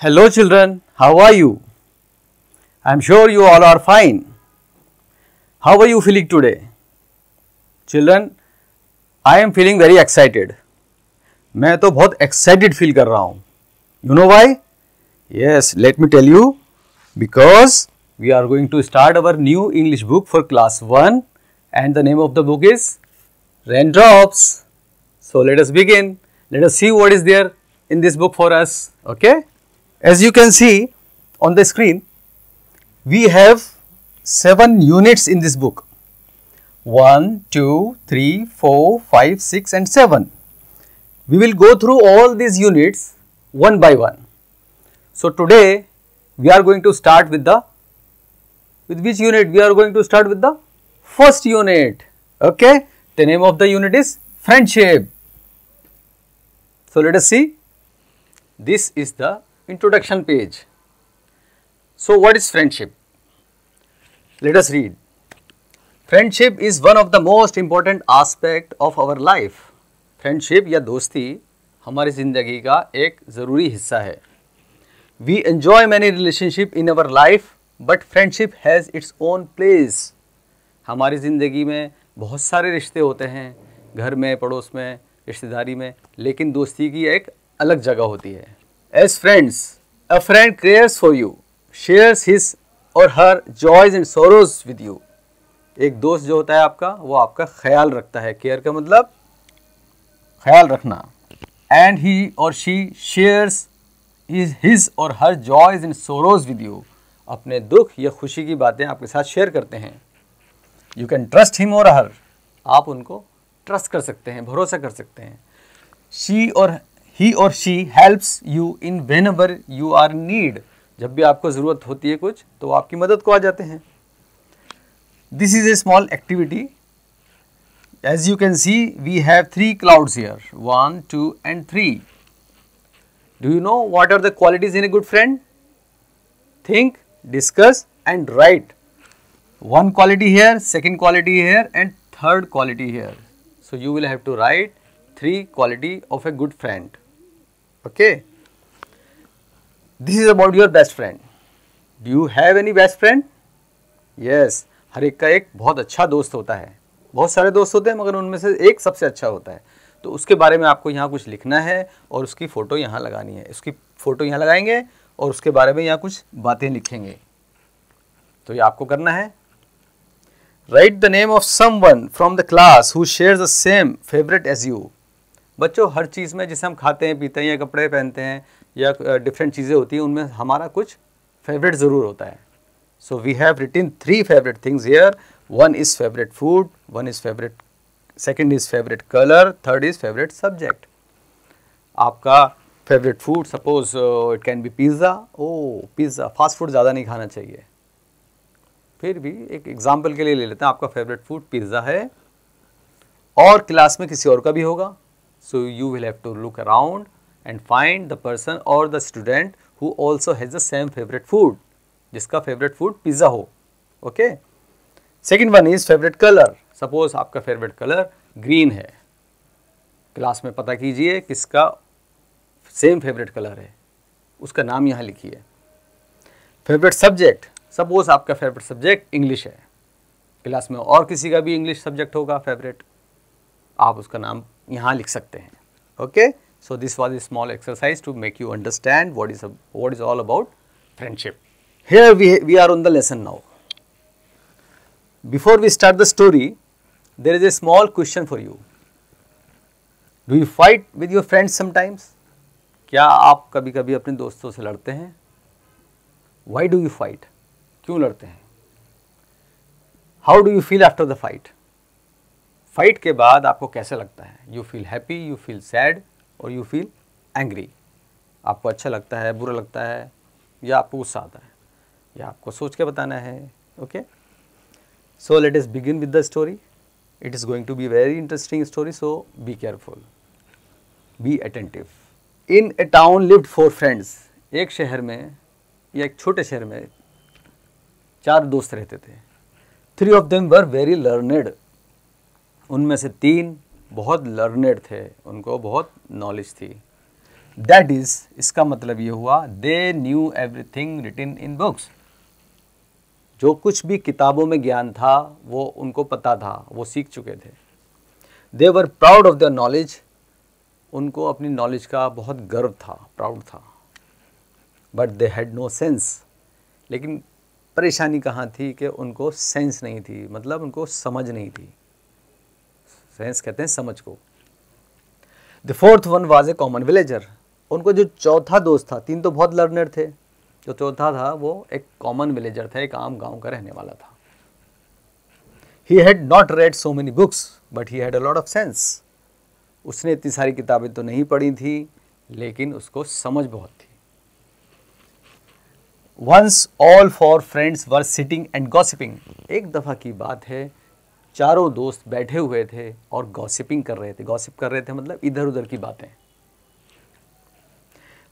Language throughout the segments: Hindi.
Hello children, how are you? I am sure you all are fine. How are you feeling today? Children, I am feeling very excited. मैं तो बहुत excited feel कर रहा हूँ. You know why? Yes, let me tell you. Because we are going to start our new English book for class 1 and the name of the book is Raindrops. So let us begin. Let us see what is there in this book for us. Okay? As you can see on the screen, we have 7 units in this book. 1, 2, 3, 4, 5, 6 and 7. We will go through all these units one by one. So today we are going to start with which unit? We are going to start with the first unit. Okay? The name of the unit is Friendship. So let us see. This is the introduction page. So what is friendship? Let us read. Friendship is one of the most important aspect of our life. Friendship या दोस्ती हमारी ज़िंदगी का एक ज़रूरी हिस्सा है. We enjoy many relationship in our life, but friendship has its own place. हमारी ज़िंदगी में बहुत सारे रिश्ते होते हैं, घर में, पड़ोस में, रिश्तेदारी में, लेकिन दोस्ती की एक अलग जगह होती है. As friends, a friend cares for you, shares his or her joys and sorrows with you. एक दोस्त जो होता है आपका, वो आपका ख्याल रखता है. केयर का मतलब ख्याल रखना. And he or she shares his or her joys and sorrows with you. अपने दुख या खुशी की बातें आपके साथ शेयर करते हैं. You can trust him or her. आप उनको ट्रस्ट कर सकते हैं, भरोसा कर सकते हैं. He or she helps you in whenever you are in need. जब भी आपको ज़रूरत होती है कुछ, तो आपकी मदद को आ जाते हैं. This is a small activity. As you can see, we have 3 clouds here. 1, 2 and 3. Do you know what are the qualities in a good friend? Think, discuss and write. 1 quality here, 2nd quality here and 3rd quality here. So you will have to write 3 quality of a good friend. Okay. This is about your best friend. Do you have any best friend? Yes. हर एक का एक बहुत अच्छा दोस्त होता है. बहुत सारे दोस्त होते हैं, मगर उनमें से एक सबसे अच्छा होता है. तो उसके बारे में आपको यहाँ कुछ लिखना है और उसकी फ़ोटो यहाँ लगानी है. उसकी फ़ोटो यहाँ लगाएंगे और उसके बारे में यहाँ कुछ बातें लिखेंगे. तो ये आपको करना है. Write the name of someone from the class who shares the same favorite as you. बच्चों, हर चीज़ में जिसे हम खाते हैं, पीते हैं या कपड़े पहनते हैं या डिफरेंट चीज़ें होती हैं, उनमें हमारा कुछ फेवरेट ज़रूर होता है. So we have written 3 favourite things here. 1 is favourite food, 1 is favourite, 2nd is favourite colour, 3rd is favourite subject. आपका favourite food, suppose it can be pizza. Pizza, fast food ज़्यादा नहीं खाना चाहिए. फिर भी एक एग्जाम्पल के लिए ले लेते हैं. आपका फेवरेट फूड पिज़्ज़ा है और क्लास में किसी और का भी होगा. So you will have to look around and find the person or the student who also has the same favorite food, जिसका favorite food पिज़्ज़ा हो. Okay. Second one is favorite color. Suppose आपका favorite color green है. क्लास में पता कीजिए किसका same favorite color है, उसका नाम यहाँ लिखिए. Favorite subject. Suppose आपका favorite subject English है. क्लास में और किसी का भी English subject होगा favorite, आप उसका नाम यहाँ लिख सकते हैं. Okay. So this was a small exercise to make you understand what is all about friendship. Here we are on the lesson now. Before we start the story, there is a small question for you. Do you fight with your friends sometimes? क्या आप कभी कभी अपने दोस्तों से लड़ते हैं? Why do you fight? क्यों लड़ते हैं? How do you feel after the fight? Fight के बाद आपको कैसे लगता है? You feel happy, you feel sad और यू फील एंग्री. आपको अच्छा लगता है, बुरा लगता है, या आपको गुस्सा आता है, या आपको सोच के बताना है. Okay. So let us begin with the story. It is going to be very interesting story, so be careful, be attentive. In a town lived 4 friends. एक शहर में या एक छोटे शहर में 4 दोस्त रहते थे. 3 of them were very learned. उनमें से 3 बहुत लर्नेड थे, उनको बहुत नॉलेज थी. दैट इज, इसका मतलब ये हुआ, they knew everything written in books. जो कुछ भी किताबों में ज्ञान था वो उनको पता था, वो सीख चुके थे। They were proud of their knowledge, उनको अपनी नॉलेज का बहुत गर्व था, प्राउड था। But they had no sense, लेकिन परेशानी कहाँ थी कि उनको सेंस नहीं थी, मतलब उनको समझ नहीं थी। सेंस कहते हैं समझ को। The fourth one was a common villager, उनको जो चौथा दोस्त था, तीन तो बहुत लर्नर थे, जो चौथा था वो एक कॉमन विलेजर था, एक आम गांव का रहने वाला था। He had not red so many books but he had a lot of sense, उसने इतनी सारी किताबें तो नहीं पढ़ी थी लेकिन उसको समझ बहुत थी। Once all four friends were sitting and gossiping, एक दफ़ा की बात है, चारों दोस्त बैठे हुए थे और गॉसिपिंग कर रहे थे। गॉसिप कर रहे थे मतलब इधर उधर की बातें।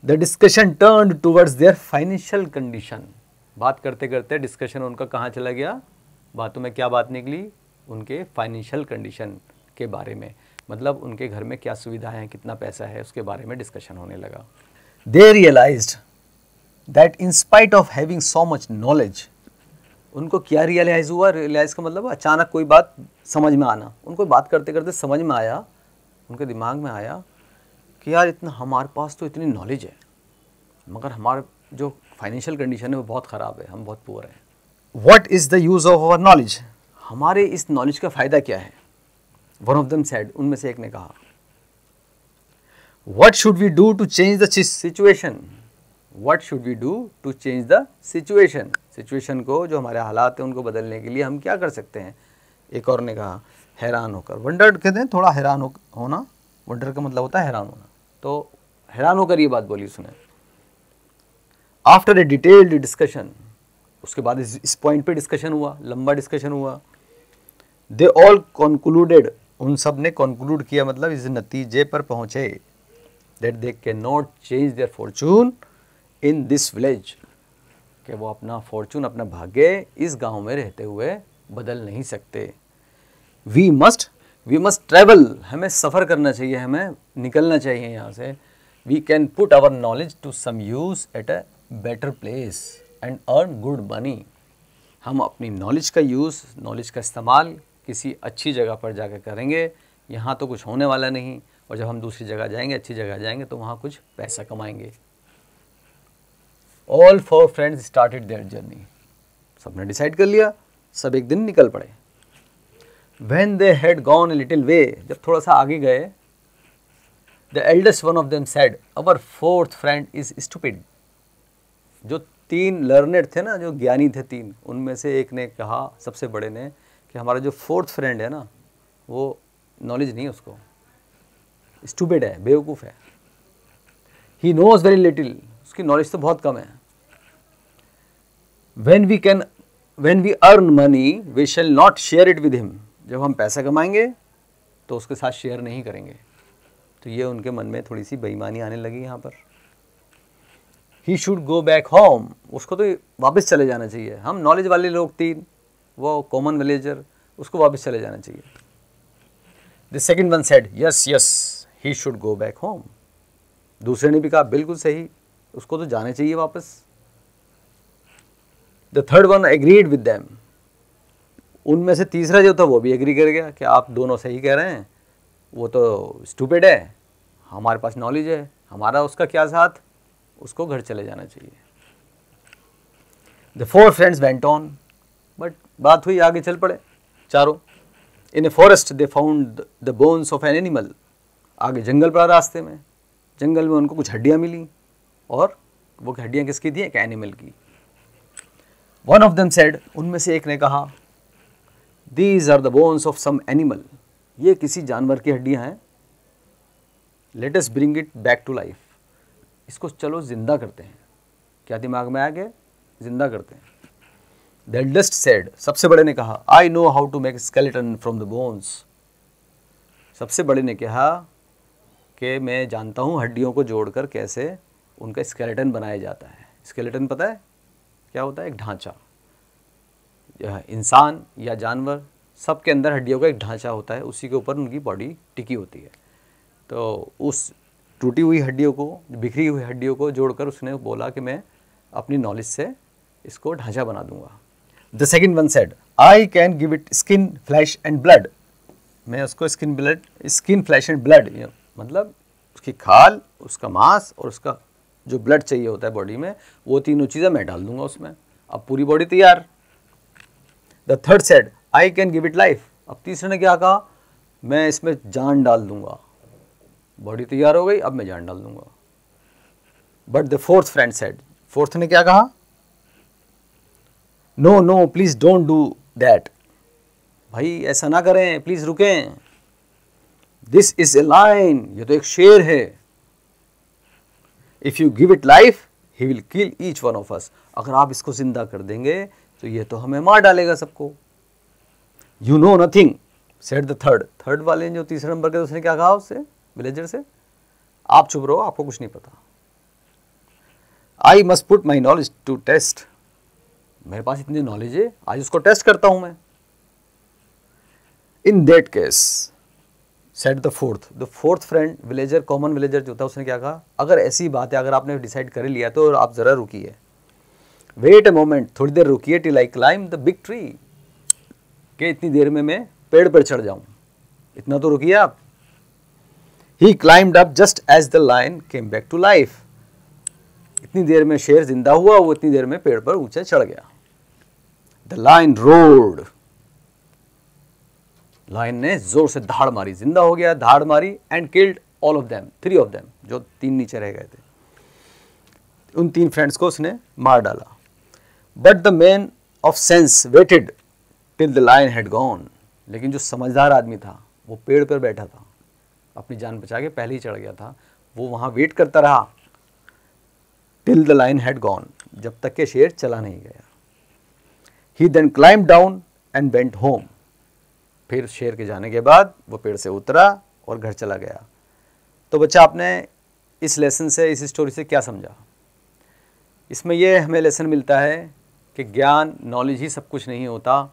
The discussion turned towards their financial condition, बात करते करते डिस्कशन उनका कहाँ चला गया, बातों में क्या बात निकली, उनके फाइनेंशियल कंडीशन के बारे में, मतलब उनके घर में क्या सुविधाएं हैं, कितना पैसा है, उसके बारे में डिस्कशन होने लगा। They realised that in spite of having so much knowledge, उनको क्या रियलाइज़ हुआ, रियलाइज़ का मतलब अचानक कोई बात समझ में आना, उनको बात करते करते समझ में आया, उनके दिमाग में आया कि यार इतना हमारे पास तो इतनी नॉलेज है मगर हमारा जो फाइनेंशियल कंडीशन है वो बहुत ख़राब है, हम बहुत पुअर हैं। What is the use of our knowledge, हमारे इस नॉलेज का फ़ायदा क्या है। वन ऑफ देम सेड, उनमें से एक ने कहा, what should we do to change the situation, what should we do to change the situation, situation को, जो हमारे हालात हैं उनको बदलने के लिए हम क्या कर सकते हैं। एक और ने कहा, हैरान होकर, वंडर्ड कहते हैं थोड़ा हैरान होना, वंडर का मतलब होता है हैरान होना, तो हैरान होकर ये बात बोली उसने। आफ्टर ए डिटेल्ड डिस्कशन, उसके बाद इस पॉइंट पे डिस्कशन हुआ, लंबा डिस्कशन हुआ। दे ऑल कंक्लूडेड, उन सब ने कंक्लूड किया, मतलब इस नतीजे पर पहुंचे, that they can not change their Fortune in this village, कि वो अपना फॉर्चून, अपना भाग्य इस गांव में रहते हुए बदल नहीं सकते। वी मस्ट ट्रैवल, हमें सफ़र करना चाहिए, हमें निकलना चाहिए यहाँ से। We can put our knowledge to some use at a better place and earn good money, हम अपनी नॉलेज का यूज़, नॉलेज का इस्तेमाल किसी अच्छी जगह पर जाकर करेंगे, यहाँ तो कुछ होने वाला नहीं, और जब हम दूसरी जगह जाएंगे, अच्छी जगह जाएंगे, तो वहाँ कुछ पैसा कमाएंगे। All four friends started their journey, सबने डिसाइड कर लिया, सब एक दिन निकल पड़े। When they had gone a little way, जब थोड़ा सा आगे गए, the eldest one of them said, our fourth friend is stupid, जो तीन लर्नेड थे ना, जो ज्ञानी थे तीन, उनमें से एक ने कहा, सबसे बड़े ने, कि हमारा जो फोर्थ फ्रेंड है ना, वो नॉलेज नहीं है उसको, स्टूपिड है, बेवकूफ़ है। ही नोज वेरी लिटिल, उसकी नॉलेज तो बहुत कम है। When we earn money we shall not share it with him, जब हम पैसा कमाएंगे तो उसके साथ शेयर नहीं करेंगे। तो ये उनके मन में थोड़ी सी बेईमानी आने लगी यहाँ पर। He should go back home, उसको तो वापस चले जाना चाहिए। हम नॉलेज वाले लोग तीन, वो कॉमन विलेजर, उसको वापस चले जाना चाहिए। The second one said, yes yes he should go back home, दूसरे ने भी कहा बिल्कुल सही, उसको तो जाना चाहिए वापस। The third one agreed with them, उनमें से तीसरा जो था वो भी एग्री कर गया कि आप दोनों सही कह रहे हैं, वो तो स्टूपिड है, हमारे पास नॉलेज है, हमारा उसका क्या साथ, उसको घर चले जाना चाहिए। The four friends went on, but बात हुई, आगे चल पड़े चारों। In a forest they found the bones of an animal, आगे जंगल पड़ा रास्ते में, जंगल में उनको कुछ हड्डियाँ मिली, और वो हड्डियाँ किसकी थी, एक एनिमल की। वन ऑफ देम सेड, उनमें से एक ने कहा, these are the bones of some animal, ये किसी जानवर की हड्डियाँ हैं, let us bring it back to life, इसको चलो जिंदा करते हैं। क्या दिमाग में आ गया, जिंदा करते हैं। द एल्डेस्ट सेड, सबसे बड़े ने कहा, I know how to make skeleton from the bones, सबसे बड़े ने कहा कि मैं जानता हूँ हड्डियों को जोड़कर कैसे उनका स्केलेटन बनाया जाता है। स्केलेटन पता है क्या होता है, एक ढांचा, इंसान या जानवर सबके अंदर हड्डियों का एक ढांचा होता है, उसी के ऊपर उनकी बॉडी टिकी होती है। तो उस टूटी हुई हड्डियों को, बिखरी हुई हड्डियों को जोड़कर उसने बोला कि मैं अपनी नॉलेज से इसको ढांचा बना दूंगा। The second one said I can give it skin flash and blood, मैं उसको स्किन फ्लैश एंड ब्लड मतलब उसकी खाल, उसका मांस और उसका जो ब्लड चाहिए होता है बॉडी में, वो तीनों चीज़ें मैं डाल दूंगा उसमें। अब पूरी बॉडी तैयार। The third said I can give it life, अब तीसरे ने क्या कहा, मैं इसमें जान डाल दूंगा। बॉडी तैयार हो गई, अब मैं जान डाल दूंगा। But the fourth friend said, fourth ने क्या कहा, no no please don't do that, भाई ऐसा ना करें, प्लीज रुकें। दिस इज ए लायन, ये तो एक शेर है। If you give it life he will kill each one of us, अगर आप इसको जिंदा कर देंगे तो ये तो हमें मार डालेगा सबको। You know nothing said the third वाले ने जो तीसरे नंबर के, उसने क्या कहा उससे, विलेजर से, आप चुप रहो, आपको कुछ नहीं पता। I must put my knowledge to test, मेरे पास इतनी नॉलेज है, आज उसको टेस्ट करता हूं मैं। In that case said the fourth friend villager, common villager जो था, उसने क्या कहा, अगर ऐसी बात है, अगर आपने डिसाइड कर लिया तो आप जरा रुकिए, वेट ए मोमेंट, थोड़ी देर रुकिए, till I climb the big tree, कि इतनी देर में मैं पेड़ पर चढ़ जाऊं, इतना तो रुकिए आप। He climbed up just as the lion came back to life, इतनी देर में शेर जिंदा हुआ, वो इतनी देर में पेड़ पर ऊंचे चढ़ गया। द लायन रोड, लायन ने जोर से धाड़ मारी, जिंदा हो गया, धाड़ मारी, and killed all of them, 3 of them, जो 3 नीचे रह गए थे, उन 3 फ्रेंड्स को उसने मार डाला। But the man of sense waited till the lion had gone, लेकिन जो समझदार आदमी था वो पेड़ पर बैठा था, अपनी जान बचा के पहले ही चढ़ गया था, वो वहां वेट करता रहा till the lion had gone, जब तक के शेर चला नहीं गया। He then climb down and went home, फिर शेर के जाने के बाद वो पेड़ से उतरा और घर चला गया। तो बच्चा आपने इस लेसन से, इस स्टोरी से क्या समझा? इसमें ये हमें लेसन मिलता है कि ज्ञान, नॉलेज ही सब कुछ नहीं होता,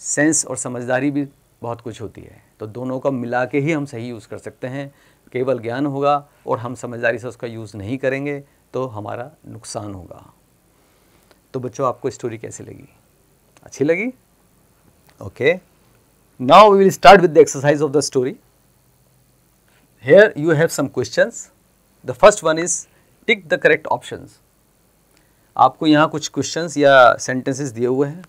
सेंस और समझदारी भी बहुत कुछ होती है। तो दोनों का मिला के ही हम सही यूज़ कर सकते हैं। केवल ज्ञान होगा और हम समझदारी से उसका यूज़ नहीं करेंगे तो हमारा नुकसान होगा। तो बच्चों आपको स्टोरी कैसी लगी? अच्छी लगी? Okay, now we will start with the exercise of the story. Here you have some questions. The first one is tick the correct options. आपको यहाँ कुछ क्वेश्चंस या सेंटेंसेस दिए हुए हैं,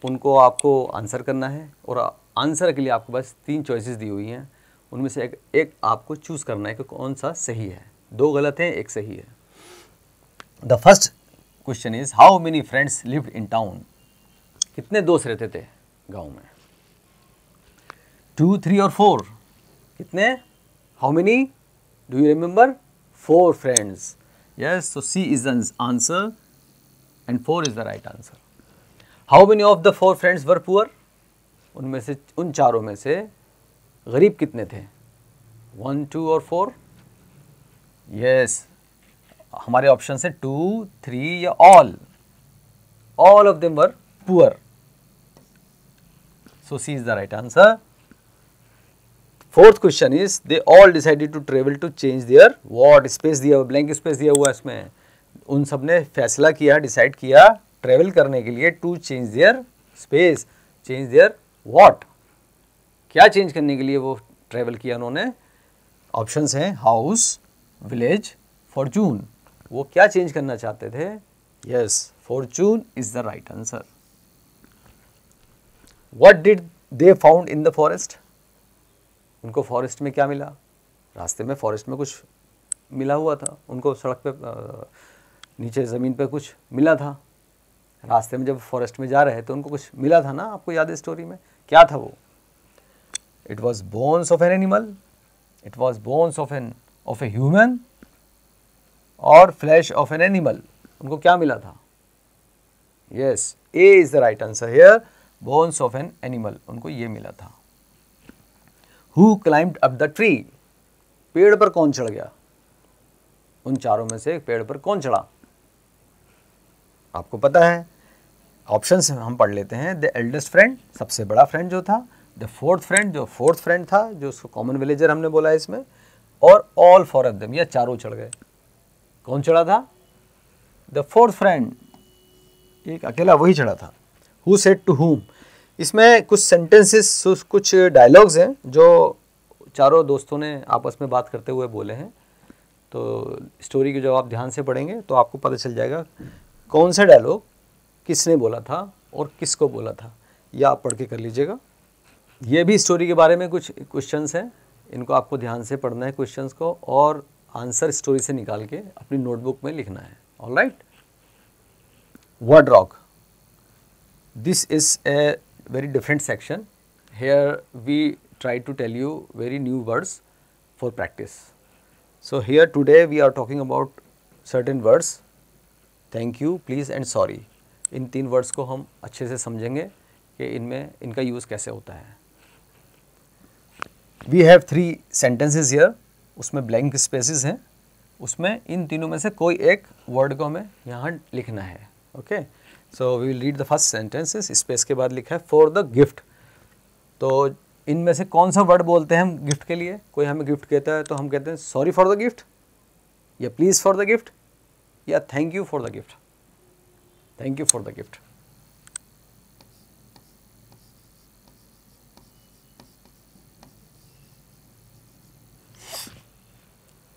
उनको आपको आंसर करना है, और आंसर के लिए आपके पास 3 चॉइसेस दी हुई हैं, उनमें से एक आपको चूज़ करना है कि कौन सा सही है। 2 गलत हैं, 1 सही है। The first question is how many friends lived in town, कितने दोस्त रहते थे गांव में? 2, 3 और 4, कितने? How many do you remember? 4 friends. Yes, so C is the answer and 4 is the right answer. How many of the 4 friends were poor? उनमें से, उन चारों में से गरीब कितने थे? 1, 2 और 4? यस, हमारे ऑप्शन है 2, 3 या all. All of them were poor. So C is the right answer. Fourth question is they all decided to travel to change their what? Space दिया हुआ, blank space दिया हुआ इसमें। उन सब ने फैसला किया, डिसाइड किया ट्रेवल करने के लिए to change their space, change their what? क्या चेंज करने के लिए वो ट्रेवल किया उन्होंने? ऑप्शंस हैं हाउस, विलेज, फॉर्चून। वो क्या चेंज करना चाहते थे? Yes, Fortune is the right answer. What did they found in the forest? उनको फॉरेस्ट में क्या मिला? रास्ते में फॉरेस्ट में कुछ मिला हुआ था उनको, सड़क पे नीचे ज़मीन पे कुछ मिला था। रास्ते में जब फॉरेस्ट में जा रहे थे उनको कुछ मिला था ना, आपको याद है स्टोरी में? क्या था वो? It was bones of an animal, it was bones of a human और फ्लैश ऑफ एन एनिमल। उनको क्या मिला था? Yes, A is the right answer here, bones of an animal, उनको ये मिला था। Who climbed up the tree? पेड़ पर कौन चढ़ गया? उन चारों में से पेड़ पर कौन चढ़ा? आपको पता है, ऑप्शंस हम पढ़ लेते हैं। द एल्डेस्ट फ्रेंड, सबसे बड़ा फ्रेंड जो था। द फोर्थ फ्रेंड, जो फोर्थ फ्रेंड था, जो उसको कॉमन विलेजर हमने बोला है इसमें। और ऑल फोर ऑफ देम, या चारों चढ़ गए। कौन चढ़ा था? द फोर्थ फ्रेंड, एक अकेला वही चढ़ा था। हु सेड टू हुम, इसमें कुछ सेंटेंसेस, कुछ डायलॉग्स हैं जो चारों दोस्तों ने आपस में बात करते हुए बोले हैं। तो स्टोरी के जब आप ध्यान से पढ़ेंगे तो आपको पता चल जाएगा कौन सा डायलॉग किसने बोला था और किसको बोला था, या आप पढ़ के कर लीजिएगा। ये भी स्टोरी के बारे में कुछ क्वेश्चंस हैं, इनको आपको ध्यान से पढ़ना है क्वेश्चंस को, और आंसर स्टोरी से निकाल के अपनी नोटबुक में लिखना है। Alright. Word rock, this is a very different section. Here we try to tell you very new words for practice. So here today we are talking about certain words, thank you, please and sorry. In 3 words को हम अच्छे से समझेंगे कि इनमें इनका यूज़ कैसे होता है। We have 3 sentences here, उसमें blank spaces हैं, उसमें इन तीनों में से कोई एक word को हमें यहाँ लिखना है। Okay? So we will read the first sentences. Space के बाद लिखा है फॉर द गिफ्ट। तो इनमें से कौन सा वर्ड बोलते हैं हम गिफ्ट के लिए? कोई हमें गिफ्ट कहता है तो हम कहते हैं सॉरी फॉर द गिफ्ट, या प्लीज़ फॉर द गिफ्ट, या thank you for the gift. Thank you for the gift.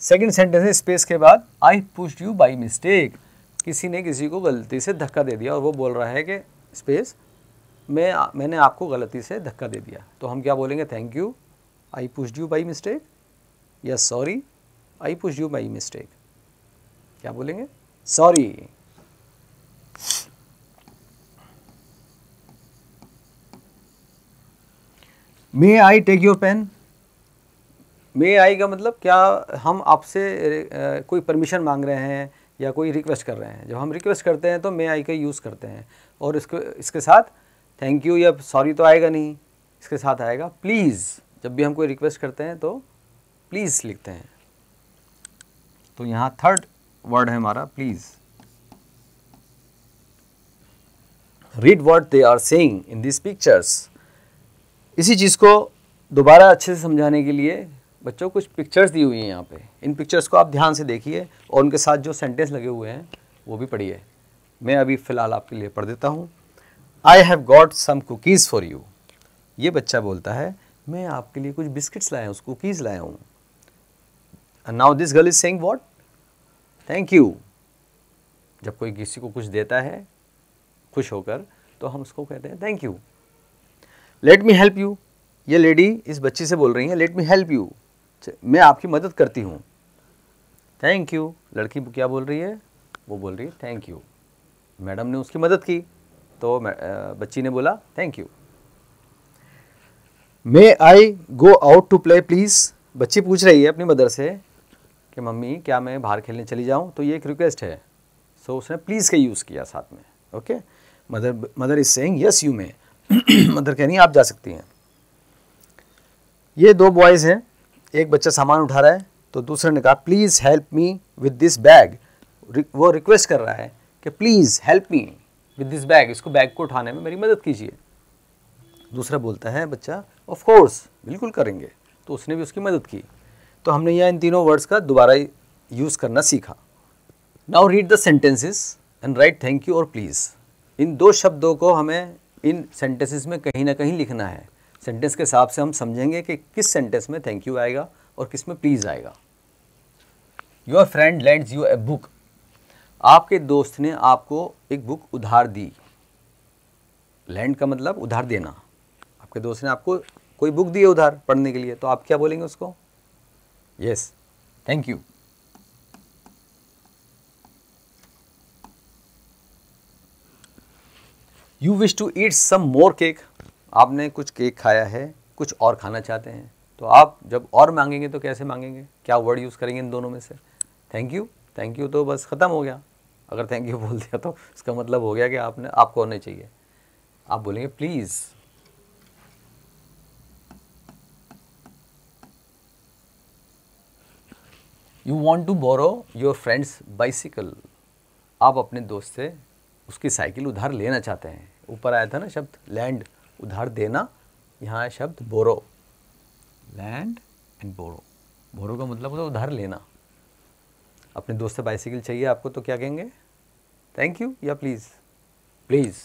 Second sentence है स्पेस के बाद आई पुश्ड यू बाई मिस्टेक, किसी ने किसी को गलती से धक्का दे दिया और वो बोल रहा है कि स्पेस मैंने आपको गलती से धक्का दे दिया। तो हम क्या बोलेंगे? Thank you, I pushed you by mistake, या sorry, I pushed you by mistake. क्या बोलेंगे? Sorry. May I take your pen, may I का मतलब क्या, हम आपसे कोई परमिशन मांग रहे हैं या कोई रिक्वेस्ट कर रहे हैं। जब हम रिक्वेस्ट करते हैं तो मे आई का यूज़ करते हैं, और इसके साथ थैंक यू या सॉरी तो आएगा नहीं, इसके साथ आएगा प्लीज़। जब भी हम कोई रिक्वेस्ट करते हैं तो प्लीज़ लिखते हैं। तो यहाँ थर्ड वर्ड है हमारा please. Read what they are saying in this pictures. इसी चीज़ को दोबारा अच्छे से समझाने के लिए बच्चों कुछ पिक्चर्स दी हुई हैं यहाँ पे। इन पिक्चर्स को आप ध्यान से देखिए और उनके साथ जो सेंटेंस लगे हुए हैं वो भी पढ़िए। मैं अभी फ़िलहाल आपके लिए पढ़ देता हूँ। I have got some cookies for you. ये बच्चा बोलता है मैं आपके लिए कुछ बिस्किट्स लाया हूँ, कुकीज़ लाया हूँ। Now this girl is saying what? Thank you. जब कोई किसी को कुछ देता है खुश होकर तो हम उसको कहते हैं thank you. Let me help you. ये लेडी इस बच्ची से बोल रही है लेट मी हेल्प यू, मैं आपकी मदद करती हूँ। Thank you. लड़की क्या बोल रही है? वो बोल रही है थैंक यू। मैडम ने उसकी मदद की तो बच्ची ने बोला thank you. May I go out to play please. बच्ची पूछ रही है अपनी मदर से कि मम्मी क्या मैं बाहर खेलने चली जाऊँ? तो ये एक रिक्वेस्ट है, सो उसने प्लीज़ का यूज़ किया साथ में। Okay, mother is saying yes you may. Mother कह रही है आप जा सकती हैं। ये 2 बॉयज़ हैं, एक बच्चा सामान उठा रहा है तो दूसरे ने कहा please help me with this bag. वो रिक्वेस्ट कर रहा है कि please help me with this bag, इसको बैग को उठाने में मेरी मदद कीजिए। दूसरा बोलता है बच्चा ऑफ कोर्स, बिल्कुल करेंगे। तो उसने भी उसकी मदद की। तो हमने यहाँ इन तीनों वर्ड्स का दोबारा यूज़ करना सीखा। Now read the sentences and right thank you और प्लीज़। इन 2 शब्दों को हमें इन सेंटेंसेस में कहीं ना कहीं लिखना है। सेंटेंस के हिसाब से हम समझेंगे कि किस सेंटेंस में थैंक यू आएगा और किस में प्लीज़ आएगा। Your friend lends U a book. आपके दोस्त ने आपको एक बुक उधार दी। लैंड का मतलब उधार देना। आपके दोस्त ने आपको कोई बुक दी है उधार पढ़ने के लिए, तो आप क्या बोलेंगे उसको? Yes, thank you. You wish to eat some more cake. आपने कुछ केक खाया है, कुछ और खाना चाहते हैं, तो आप जब और मांगेंगे तो कैसे मांगेंगे? क्या वर्ड यूज़ करेंगे इन दोनों में से? Thank you. थैंक यू तो बस ख़त्म हो गया। अगर थैंक यू बोल दिया तो इसका मतलब हो गया कि आपको होने चाहिए। आप बोलेंगे please. You want to borrow your friend's bicycle. आप अपने दोस्त से उसकी साइकिल उधार लेना चाहते हैं। ऊपर आया था ना शब्द लैंड, उधार देना। यहाँ है शब्द बोरो, लैंड एंड बोरो। बोरो का मतलब होता है उधार लेना। अपने दोस्त से बाइसिकल चाहिए आपको तो क्या कहेंगे? थैंक यू या please. Please.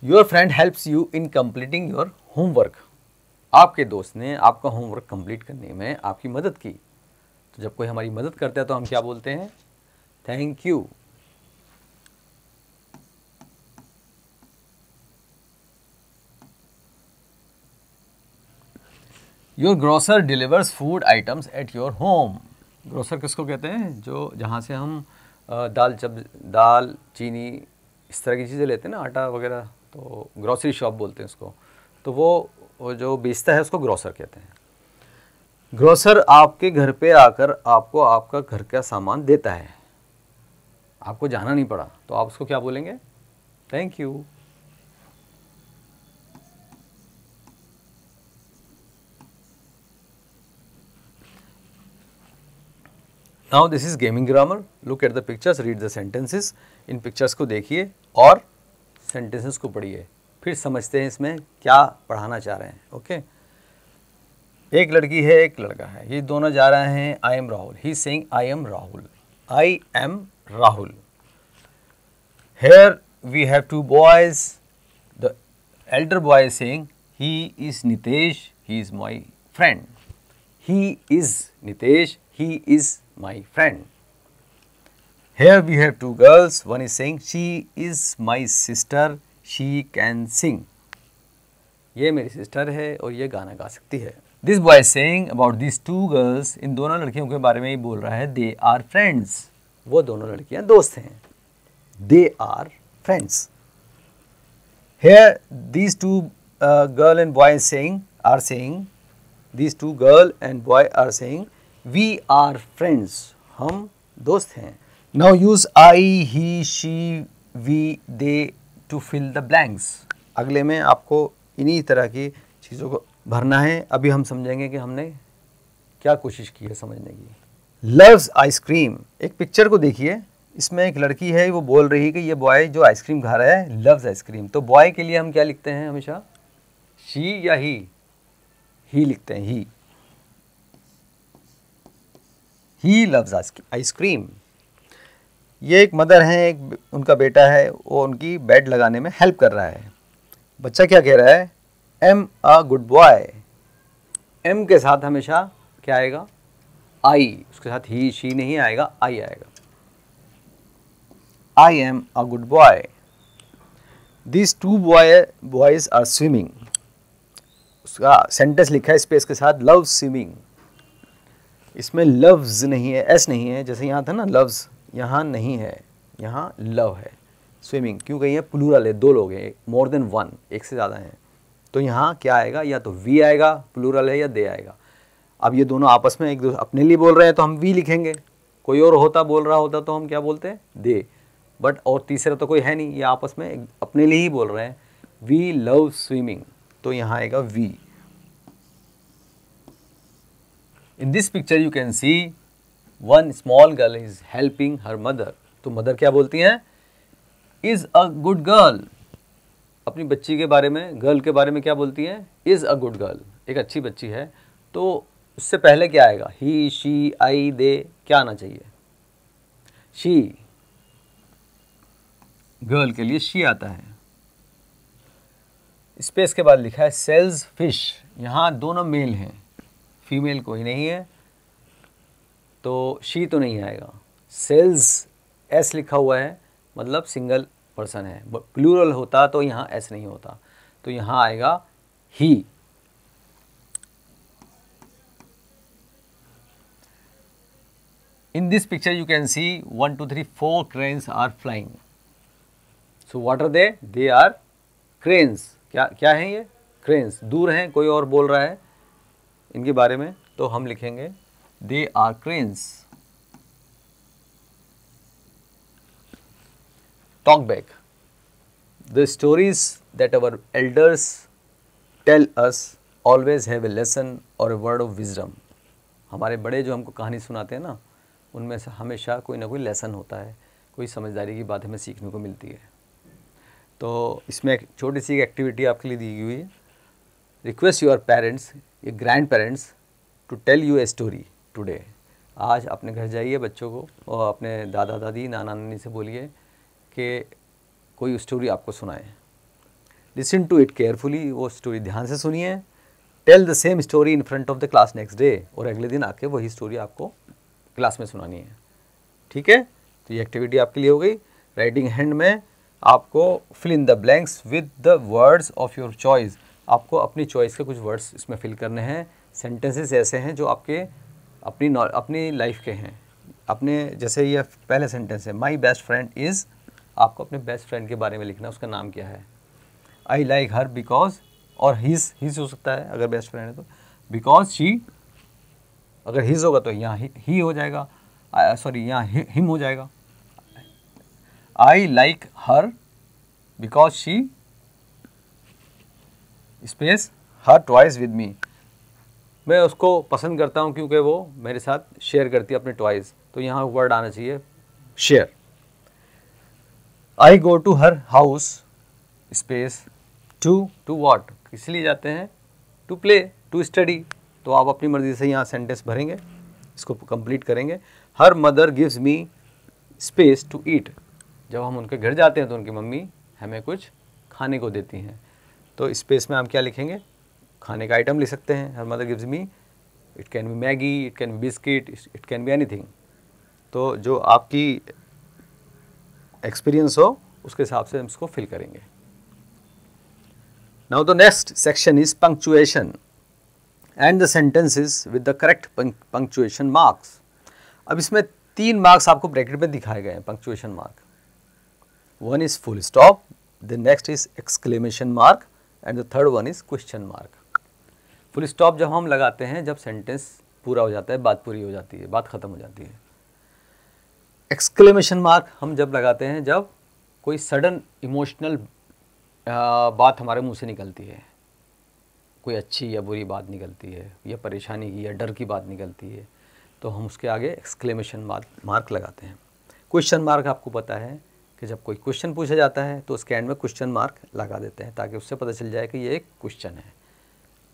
Your friend helps you in completing your homework. आपके दोस्त ने आपका होमवर्क कंप्लीट करने में आपकी मदद की। तो जब कोई हमारी मदद करता है तो हम क्या बोलते हैं? Thank you. Your grocer delivers food items at your home. Grocer किसको कहते हैं? जो जहाँ से हम दाल चीनी इस तरह की चीज़ें लेते हैं ना, आटा वगैरह, तो ग्रोसरी शॉप बोलते हैं उसको। तो वो जो बेचता है उसको ग्रोसर कहते हैं। ग्रोसर आपके घर पे आकर आपको आपका घर का सामान देता है, आपको जाना नहीं पड़ा, तो आप उसको क्या बोलेंगे? Thank you. Now this is gaming grammar. Look at the pictures, read the sentences. In pictures को देखिए और सेंटेंसेस को पढ़िए, फिर समझते हैं इसमें क्या पढ़ाना चाह रहे हैं। ओके एक लड़की है एक लड़का है, ये दोनों जा रहे हैं I am Rahul. He saying I am Rahul, I am Rahul. Here we have two boys. The elder boy is saying he is Nitesh, he is my friend. He is Nitesh, he is my friend. Here we have two girls. One is saying she is my sister, she can sing. ये मेरी सिस्टर है और ये गाना गा सकती है। This boy is saying about these two girls. इन दोनों लड़कियों के बारे में ही बोल रहा है। They are friends. वो दोनों लड़कियां दोस्त हैं। They are friends. Here these two girl and boy are saying these two girl and boy are saying We are friends. हम दोस्त हैं। Now use I, he, she, we, they to fill the blanks. अगले में आपको इन्हीं तरह की चीज़ों को भरना है। अभी हम समझेंगे कि हमने क्या कोशिश की है समझने की। Loves ice cream. एक पिक्चर को देखिए, इसमें एक लड़की है, वो बोल रही है कि ये बॉय जो आइसक्रीम खा रहा है लव्स आइसक्रीम। तो बॉय के लिए हम क्या लिखते हैं हमेशा? शी या ही? ही लिखते हैं, ही। He loves ice cream. ये एक मदर हैं, एक उनका बेटा है, वो उनकी बेड लगाने में हेल्प कर रहा है। बच्चा क्या कह रहा है? Am a good boy. Am के साथ हमेशा क्या आएगा? आई। उसके साथ ही शी नहीं आएगा, आई आएगा। I am a good boy. This two boys are swimming. उसका सेंटेंस लिखा है स्पेस के साथ, लव स्विमिंग। इसमें लव्स नहीं है, एस नहीं है, जैसे यहाँ था ना लव्स, यहाँ नहीं है, यहाँ लव है। स्विमिंग क्यों कही है? प्लूरल है, दो लोग हैं, मोर देन वन, एक से ज़्यादा हैं। तो यहाँ क्या आएगा? या तो वी आएगा, प्लूरल है, या दे आएगा। अब ये दोनों आपस में एक दूसरे अपने लिए बोल रहे हैं तो हम वी लिखेंगे। कोई और होता बोल रहा होता तो हम क्या बोलते हैं? दे। बट और तीसरा तो कोई है नहीं, ये आपस में अपने लिए ही बोल रहे हैं। वी लव स्विमिंग, तो यहाँ आएगा we. In this picture you can see one small girl is helping her mother. तो मदर क्या बोलती हैं? Is a good girl. अपनी बच्ची के बारे में, गर्ल के बारे में क्या boलती हैं? Is a good girl. एक अच्छी बच्ची है। तो उससे पहले क्या आएगा? He, she, I, they क्या आना चाहिए? She. गर्ल के लिए she आता है। स्पेस के बाद लिखा है sells fish. यहाँ दोनों मेल हैं, फीमेल कोई नहीं है, तो शी तो नहीं आएगा। सेल्स एस लिखा हुआ है, मतलब सिंगल पर्सन है। प्लूरल होता तो यहाँ एस नहीं होता, तो यहाँ आएगा ही। In this picture you can see 1 2 3 4 cranes are flying. So what are they? They are cranes. क्या क्या है ये? क्रेन्स। दूर हैं, कोई और बोल रहा है इनके बारे में, तो हम लिखेंगे they are cranes. Talk back. The stories that our elders tell us always have a lesson और ए वर्ड ऑफ विजडम। हमारे बड़े जो हमको कहानी सुनाते हैं ना, उनमें से हमेशा कोई ना कोई लेसन होता है, कोई समझदारी की बात हमें सीखने को मिलती है। तो इसमें एक छोटी सी एक्टिविटी आपके लिए दी हुई है। Request your parents, your grand parents to tell you a story today. आज अपने घर जाइए बच्चों को और अपने दादा दादी नाना नानी से बोलिए कि कोई स्टोरी आपको सुनाए। लिसन टू इट केयरफुली, वो स्टोरी ध्यान से सुनिए। Tell the same story in front of the class next day, और अगले दिन आके वही स्टोरी आपको क्लास में सुनानी है। ठीक है, तो ये एक्टिविटी आपके लिए हो गई। राइटिंग हैंड में आपको fill in the blanks with the words of your choice. आपको अपनी चॉइस के कुछ वर्ड्स इसमें फिल करने हैं। सेंटेंसेस ऐसे हैं जो आपके अपनी लाइफ के हैं। अपने जैसे ये पहले सेंटेंस है, माई बेस्ट फ्रेंड इज़, आपको अपने बेस्ट फ्रेंड के बारे में लिखना, उसका नाम क्या है। आई लाइक हर बिकॉज, और हीज हो सकता है अगर बेस्ट फ्रेंड है तो, बिकॉज शी, अगर हीज होगा तो यहाँ ही हो जाएगा, सॉरी यहाँ हिम हो जाएगा। I like her because she space her twice with me, मैं उसको पसंद करता हूँ क्योंकि वो मेरे साथ शेयर करती है अपने टॉयज़, तो यहाँ वर्ड आना चाहिए share. I go to her house space to what, किस लिए जाते हैं, टू प्ले, टू स्टडी, तो आप अपनी मर्ज़ी से यहाँ सेंटेंस भरेंगे, इसको कंप्लीट करेंगे। Her mother gives me space to eat, जब हम उनके घर जाते हैं तो उनकी मम्मी हमें कुछ खाने को देती हैं, तो स्पेस में हम क्या लिखेंगे, खाने का आइटम लिख सकते हैं। हर mother gives me, it can B Maggi, it can B biscuit, it can be anything. तो जो आपकी एक्सपीरियंस हो उसके हिसाब से हम इसको फिल करेंगे। Now the next section is punctuation and the sentences with the correct punctuation marks. अब इसमें 3 मार्क्स आपको ब्रैकेट में दिखाए गए हैं, punctuation mark. One is full stop, the next is exclamation mark and the third one is question mark. Full stop जब हम लगाते हैं जब सेंटेंस पूरा हो जाता है, बात पूरी हो जाती है, बात ख़त्म हो जाती है। एक्सक्लेमेशन मार्क हम जब लगाते हैं जब कोई सडन इमोशनल बात हमारे मुंह से निकलती है, कोई अच्छी या बुरी बात निकलती है, या परेशानी की या डर की बात निकलती है, तो हम उसके आगे एक्सक्लेमेशन मार्क लगाते हैं। क्वेश्चन मार्क आपको पता है कि जब कोई क्वेश्चन पूछा जाता है तो उसके एंड में क्वेश्चन मार्क लगा देते हैं ताकि उससे पता चल जाए कि ये एक क्वेश्चन है।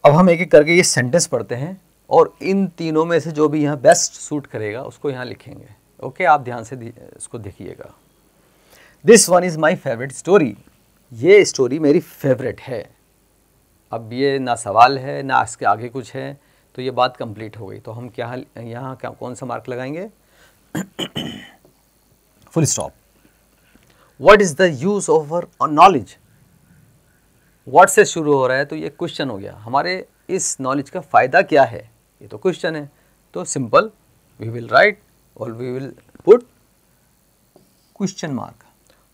अब हम एक एक करके ये सेंटेंस पढ़ते हैं और इन तीनों में से जो भी यहाँ बेस्ट सूट करेगा उसको यहाँ लिखेंगे। ओके, आप ध्यान से इसको देखिएगा। This one is my favourite story, ये स्टोरी मेरी फेवरेट है। अब ये ना सवाल है ना इसके आगे कुछ है, तो ये बात कंप्लीट हो गई। तो हम क्या यहाँ क्या कौन सा मार्क लगाएंगे, full stop. What is the use of our knowledge, what से शुरू हो रहा है तो ये क्वेश्चन हो गया, हमारे इस नॉलेज का फ़ायदा क्या है, ये तो क्वेश्चन है। तो सिंपल वी विल राइट और we will put question mark.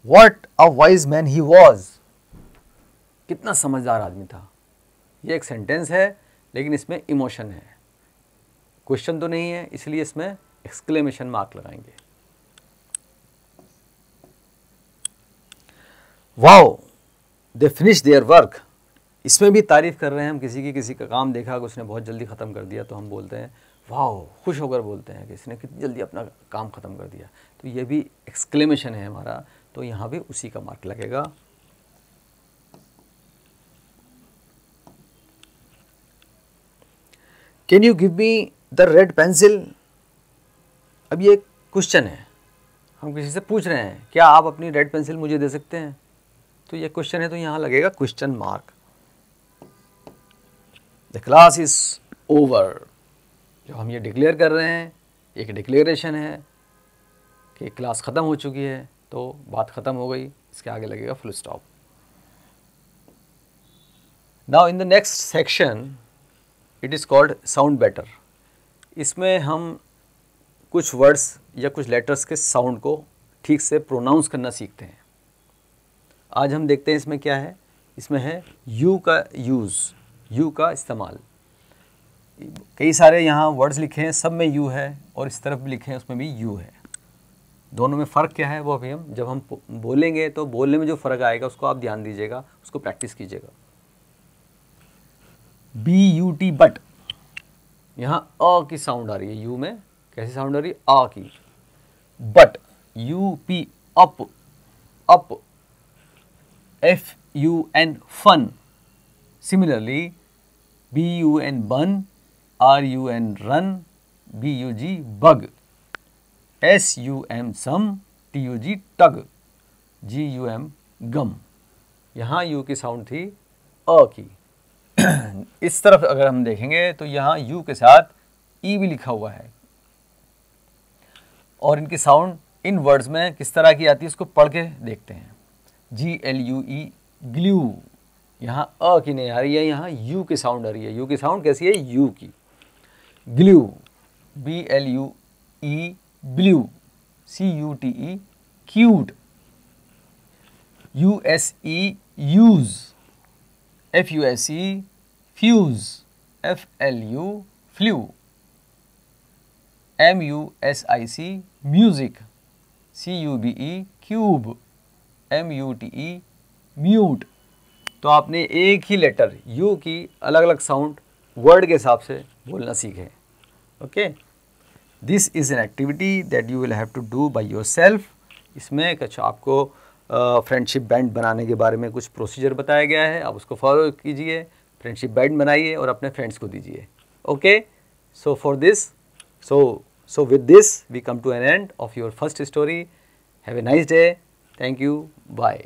What a wise man he was, कितना समझदार आदमी था। ये एक सेंटेंस है लेकिन इसमें इमोशन है, क्वेश्चन तो नहीं है, इसलिए इसमें एक्सक्लेमेशन मार्क लगाएंगे। Wow they finish their work, इसमें भी तारीफ़ कर रहे हैं हम, किसी का काम देखा कि उसने बहुत जल्दी ख़त्म कर दिया तो हम बोलते हैं वाओ, खुश होकर बोलते हैं कि इसने कितनी जल्दी अपना काम ख़त्म कर दिया, तो ये भी एक्सक्लेमेशन है हमारा, तो यहाँ भी उसी का मार्क लगेगा। Can you give me the red pencil, अब ये क्वेश्चन है, हम किसी से पूछ रहे हैं क्या आप अपनी रेड पेंसिल मुझे दे सकते हैं, तो ये क्वेश्चन है तो यहाँ लगेगा question mark. The class is over, जो हम ये डिक्लेयर कर रहे हैं एक डिक्लेरेशन है कि क्लास ख़त्म हो चुकी है, तो बात ख़त्म हो गई, इसके आगे लगेगा full stop. Now in the next section it is called sound better. इसमें हम कुछ वर्ड्स या कुछ लेटर्स के साउंड को ठीक से प्रोनाउंस करना सीखते हैं। आज हम देखते हैं इसमें क्या है, इसमें है यू का यूज़, यू का इस्तेमाल। कई सारे यहाँ वर्ड्स लिखे हैं, सब में यू है, और इस तरफ भी लिखे हैं उसमें भी यू है। दोनों में फ़र्क क्या है वो अभी हम जब हम बोलेंगे तो बोलने में जो फ़र्क आएगा उसको आप ध्यान दीजिएगा, उसको प्रैक्टिस कीजिएगा। BUT बट, यहाँ अ की साउंड आ रही है, यू में कैसी साउंड आ रही है, आ की। But UP up, up F-U-N, fun. Similarly, B-U-N, bun, R-U-N, run, B-U-G, bug, S-U-M, sum, T-U-G, tug, G-U-M, gum. यहाँ U की साउंड थी अ की। इस तरफ अगर हम देखेंगे तो यहाँ U के साथ E भी लिखा हुआ है, और इनकी साउंड इन वर्ड्स में किस तरह की आती है इसको पढ़ के देखते हैं। G-L-U-E, ग्लू, यहाँ अ की नहीं आ रही है, यहाँ U की साउंड आ रही है। U की साउंड कैसी है? U की। Glue, B-L-U-E, blue, C-U-T-E, cute, U-S-E, use, F-U-S-E, fuse, F-L-U, flu, M-U-S-I-C, music, C-U-B-E, cube, M-U-T-E, mute. तो आपने एक ही लेटर U की अलग अलग साउंड वर्ड के हिसाब से बोलना सीखे। Okay, this is an activity that you will have to do by yourself. इसमें कुछ आपको फ्रेंडशिप बैंड बनाने के बारे में कुछ प्रोसीजर बताया गया है, आप उसको फॉलो कीजिए, फ्रेंडशिप बैंड बनाइए और अपने फ्रेंड्स को दीजिए। Okay, so for this, so with this we come to an end of your first story. Have a nice day. Thank you. Bye.